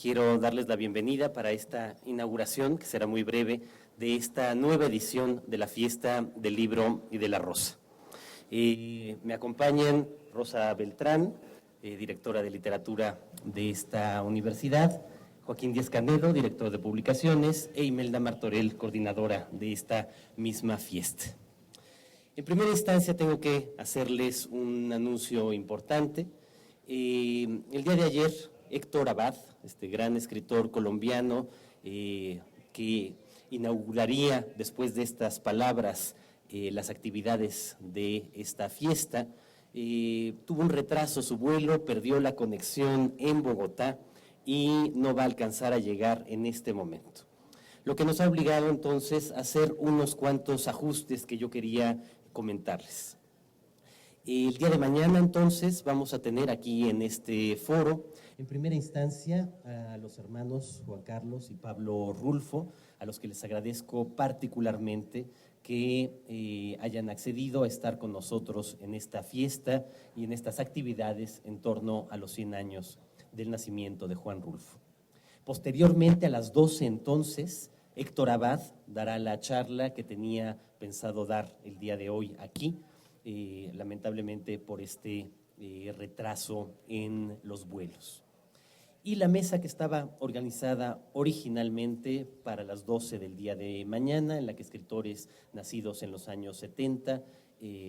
Quiero darles la bienvenida para esta inauguración, que será muy breve, de esta nueva edición de la Fiesta del Libro y de la Rosa. Me acompañan Rosa Beltrán, directora de literatura de esta universidad, Joaquín Díaz Canedo, director de publicaciones, e Imelda Martorell, coordinadora de esta misma fiesta. En primera instancia tengo que hacerles un anuncio importante. El día de ayer, Héctor Abad, este gran escritor colombiano que inauguraría después de estas palabras las actividades de esta fiesta, tuvo un retraso su vuelo, perdió la conexión en Bogotá y no va a alcanzar a llegar en este momento. Lo que nos ha obligado entonces a hacer unos cuantos ajustes que yo quería comentarles. El día de mañana entonces vamos a tener aquí en este foro, en primera instancia, a los hermanos Juan Carlos y Pablo Rulfo, a los que les agradezco particularmente que hayan accedido a estar con nosotros en esta fiesta y en estas actividades en torno a los 100 años del nacimiento de Juan Rulfo. Posteriormente, a las 12 entonces, Héctor Abad dará la charla que tenía pensado dar el día de hoy aquí, lamentablemente por este retraso en los vuelos. Y la mesa que estaba organizada originalmente para las 12 del día de mañana, en la que escritores nacidos en los años 70,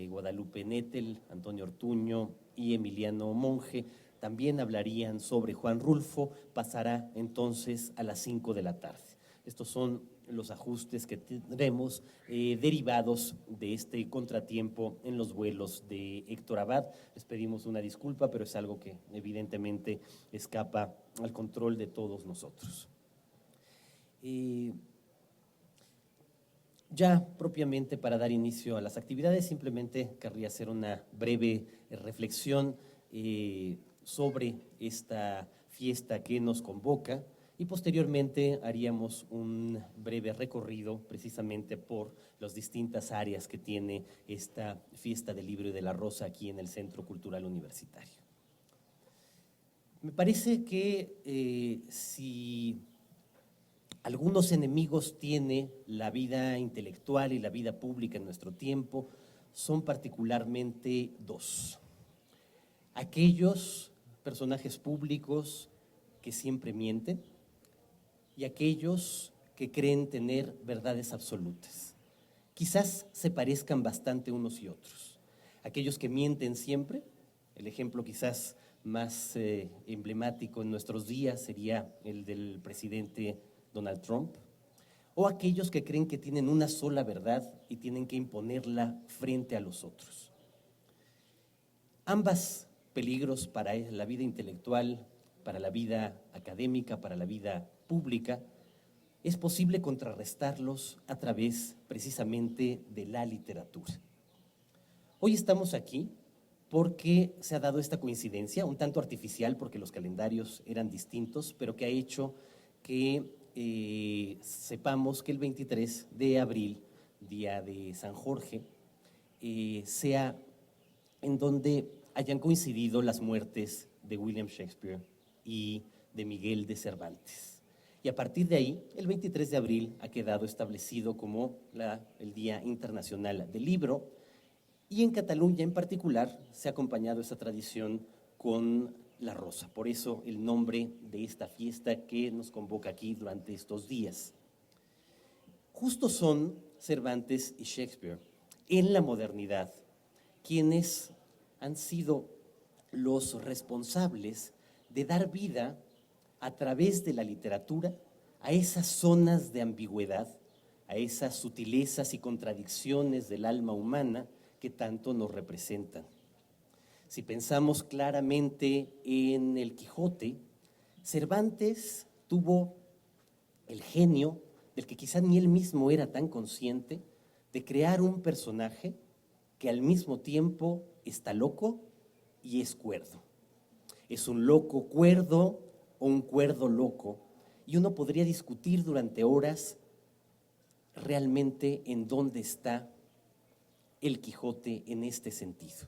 Guadalupe Nettel, Antonio Ortuño y Emiliano Monge, también hablarían sobre Juan Rulfo, pasará entonces a las 5 de la tarde. Estos son los ajustes que tendremos derivados de este contratiempo en los vuelos de Héctor Abad. Les pedimos una disculpa, pero es algo que evidentemente escapa al control de todos nosotros. Ya propiamente para dar inicio a las actividades, simplemente querría hacer una breve reflexión sobre esta fiesta que nos convoca, y posteriormente haríamos un breve recorrido precisamente por las distintas áreas que tiene esta Fiesta del Libro y de la Rosa aquí en el Centro Cultural Universitario. Me parece que si algunos enemigos tiene la vida intelectual y la vida pública en nuestro tiempo, son particularmente dos. Aquellos personajes públicos que siempre mienten, y aquellos que creen tener verdades absolutas. Quizás se parezcan bastante unos y otros. Aquellos que mienten siempre, el ejemplo quizás más emblemático en nuestros días sería el del presidente Donald Trump, o aquellos que creen que tienen una sola verdad y tienen que imponerla frente a los otros. Ambas peligros para la vida intelectual, para la vida académica, para la vida pública, es posible contrarrestarlos a través precisamente de la literatura. Hoy estamos aquí porque se ha dado esta coincidencia, un tanto artificial porque los calendarios eran distintos, pero que ha hecho que sepamos que el 23 de abril, día de San Jorge, sea en donde hayan coincidido las muertes de William Shakespeare y de Miguel de Cervantes. Y a partir de ahí, el 23 de abril ha quedado establecido como el Día Internacional del Libro, y en Cataluña en particular se ha acompañado esta tradición con la rosa. Por eso el nombre de esta fiesta que nos convoca aquí durante estos días. Justo son Cervantes y Shakespeare en la modernidad quienes han sido los responsables de dar vida a través de la literatura a esas zonas de ambigüedad, a esas sutilezas y contradicciones del alma humana que tanto nos representan. Si pensamos claramente en el Quijote, Cervantes tuvo el genio, del que quizá ni él mismo era tan consciente, de crear un personaje que al mismo tiempo está loco y es cuerdo. Es un loco cuerdo o un cuerdo loco, y uno podría discutir durante horas realmente en dónde está el Quijote en este sentido.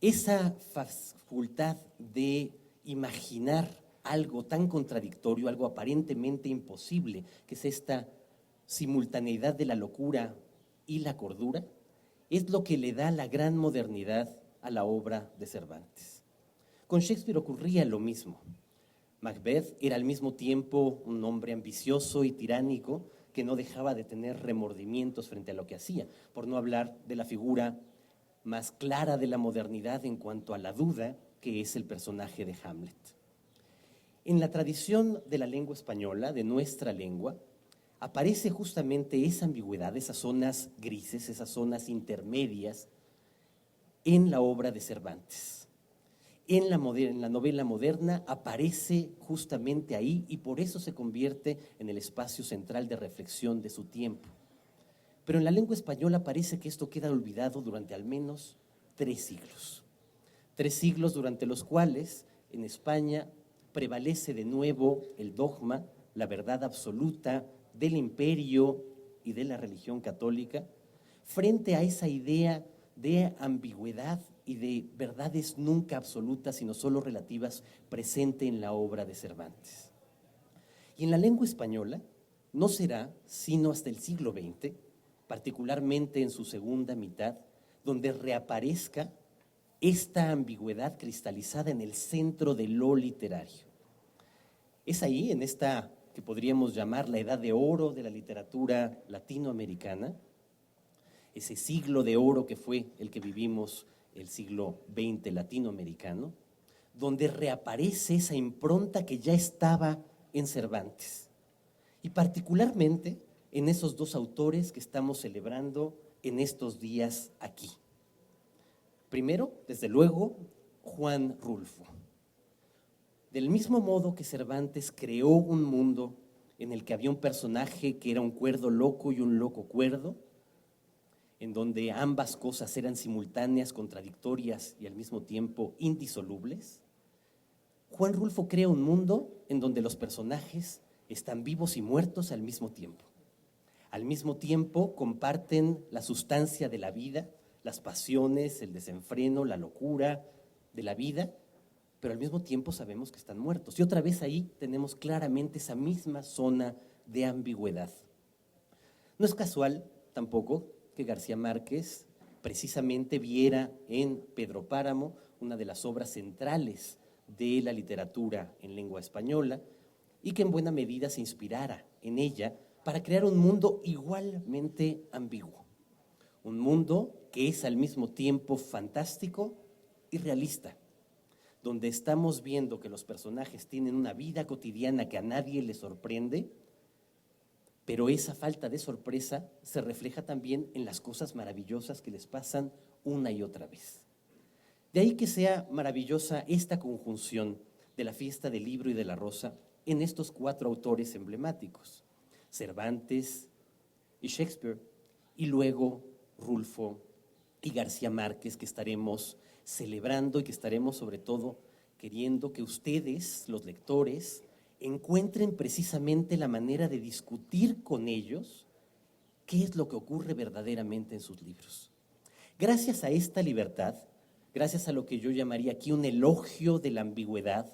Esa facultad de imaginar algo tan contradictorio, algo aparentemente imposible, que es esta simultaneidad de la locura y la cordura, es lo que le da la gran modernidad a la obra de Cervantes. Con Shakespeare ocurría lo mismo. Macbeth era al mismo tiempo un hombre ambicioso y tiránico que no dejaba de tener remordimientos frente a lo que hacía, por no hablar de la figura más clara de la modernidad en cuanto a la duda, que es el personaje de Hamlet. En la tradición de la lengua española, de nuestra lengua, aparece justamente esa ambigüedad, esas zonas grises, esas zonas intermedias en la obra de Cervantes. En la novela moderna aparece justamente ahí y por eso se convierte en el espacio central de reflexión de su tiempo. Pero en la lengua española parece que esto queda olvidado durante al menos 3 siglos. 3 siglos durante los cuales en España prevalece de nuevo el dogma, la verdad absoluta del imperio y de la religión católica, frente a esa idea de ambigüedad y de verdades nunca absolutas, sino solo relativas, presente en la obra de Cervantes. Y en la lengua española no será sino hasta el siglo XX, particularmente en su segunda mitad, donde reaparezca esta ambigüedad cristalizada en el centro de lo literario. Es ahí, en esta que podríamos llamar la edad de oro de la literatura latinoamericana, ese siglo de oro que fue el que vivimos el siglo XX latinoamericano, donde reaparece esa impronta que ya estaba en Cervantes, y particularmente en esos 2 autores que estamos celebrando en estos días aquí. Primero, desde luego, Juan Rulfo. Del mismo modo que Cervantes creó un mundo en el que había un personaje que era un cuerdo loco y un loco cuerdo, en donde ambas cosas eran simultáneas, contradictorias y al mismo tiempo indisolubles, Juan Rulfo crea un mundo en donde los personajes están vivos y muertos al mismo tiempo. Al mismo tiempo comparten la sustancia de la vida, las pasiones, el desenfreno, la locura de la vida, pero al mismo tiempo sabemos que están muertos. Y otra vez ahí tenemos claramente esa misma zona de ambigüedad. No es casual tampoco que García Márquez precisamente viera en Pedro Páramo una de las obras centrales de la literatura en lengua española y que en buena medida se inspirara en ella para crear un mundo igualmente ambiguo. Un mundo que es al mismo tiempo fantástico y realista, donde estamos viendo que los personajes tienen una vida cotidiana que a nadie le sorprende, pero esa falta de sorpresa se refleja también en las cosas maravillosas que les pasan una y otra vez. De ahí que sea maravillosa esta conjunción de la fiesta del libro y de la rosa en estos 4 autores emblemáticos, Cervantes y Shakespeare, y luego Rulfo y García Márquez, que estaremos celebrando y que estaremos sobre todo queriendo que ustedes, los lectores, encuentren precisamente la manera de discutir con ellos qué es lo que ocurre verdaderamente en sus libros. Gracias a esta libertad, gracias a lo que yo llamaría aquí un elogio de la ambigüedad,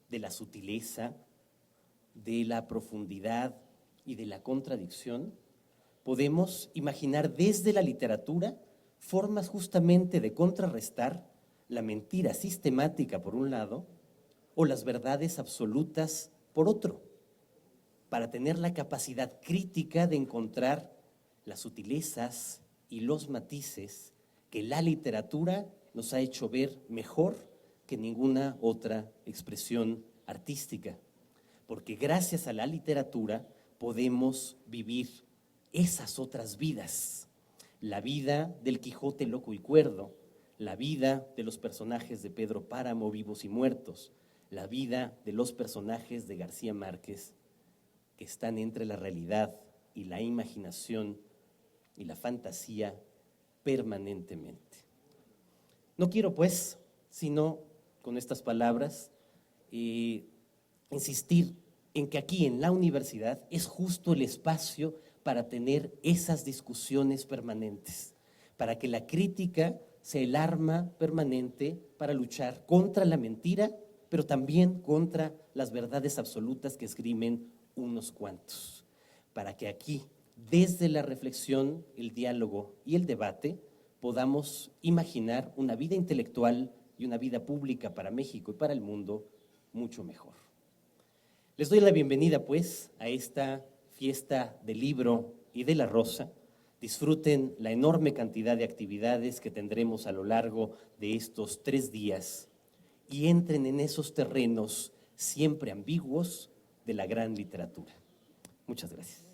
de la sutileza, de la profundidad y de la contradicción, podemos imaginar desde la literatura formas justamente de contrarrestar la mentira sistemática por un lado o las verdades absolutas por otro, para tener la capacidad crítica de encontrar las sutilezas y los matices que la literatura nos ha hecho ver mejor que ninguna otra expresión artística, porque gracias a la literatura podemos vivir esas otras vidas, la vida del Quijote loco y cuerdo, la vida de los personajes de Pedro Páramo vivos y muertos, la vida de los personajes de García Márquez que están entre la realidad y la imaginación y la fantasía permanentemente. No quiero pues, sino con estas palabras, insistir en que aquí en la universidad es justo el espacio para tener esas discusiones permanentes, para que la crítica sea el arma permanente para luchar contra la mentira pero también contra las verdades absolutas que esgrimen unos cuantos, para que aquí, desde la reflexión, el diálogo y el debate, podamos imaginar una vida intelectual y una vida pública para México y para el mundo mucho mejor. Les doy la bienvenida, pues, a esta fiesta del libro y de la rosa. Disfruten la enorme cantidad de actividades que tendremos a lo largo de estos 3 días y entren en esos terrenos siempre ambiguos de la gran literatura. Muchas gracias.